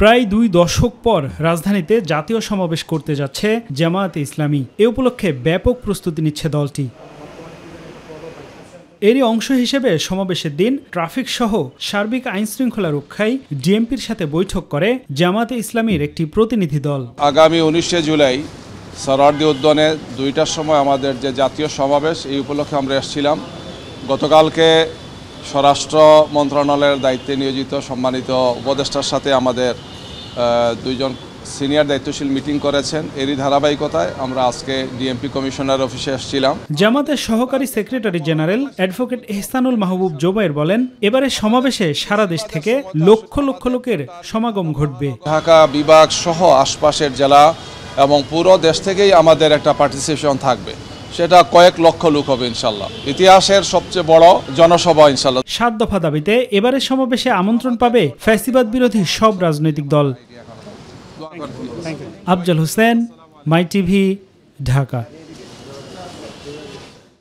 প্রায় 2 দশক পর রাজধানীতে জাতীয় সমাবেশ করতে যাচ্ছে জামায়াতে ইসলামী। এ উপলক্ষে ব্যাপক প্রস্তুতি নিচ্ছে দলটি। এরই অংশ হিসেবে সমাবেশের দিন ট্রাফিক সহ সার্বিক আইনশৃঙ্খলা রক্ষায় ডিএমপির সাথে বৈঠক করে জামায়াতে ইসলামীর একটি প্রতিনিধি দল। আগামী 19 জুলাই সরওয়ার্দী উদ্যানে 2টার সময় আমাদের যে জাতীয় সমাবেশ, এই উপলক্ষে আমরা এসেছিলাম। গতকালকে স্বরাষ্ট্র মন্ত্রণালয়ের দায়িত্বে নিয়োজিত সম্মানিত উপদেষ্টার সাথে আমাদের 2জন সিনিয়র দায়িত্বশীল মিটিং করেছেন। এরই ধারাবাহিকতায় আমরা আজকে ডিএমপি কমিশনার অফিসে এসেছিলাম। জামাতের সহকারী সেক্রেটারি জেনারেল অ্যাডভোকেট এহসানুল মাহবুব জোবায়ের বলেন, এবারে সমাবেশে সারা দেশ থেকে লক্ষ লক্ষ লোকের সমাগম ঘটবে। ঢাকা বিভাগ সহ আশপাশের জেলা এবং পুরো দেশ থেকেই আমাদের একটা পার্টিসিপেশন থাকবে। সেটা কয়েক লক্ষ লোক হবে ইনশাল্লাহ। ইতিহাসের সবচেয়ে বড় জনসভা ইনশাল্লাহ। 7 দফা দাবিতে এবারের সমাবেশে আমন্ত্রণ পাবে ফ্যাসিবাদ বিরোধী সব রাজনৈতিক দল। আফজাল হোসেন, মাই টিভি, ঢাকা।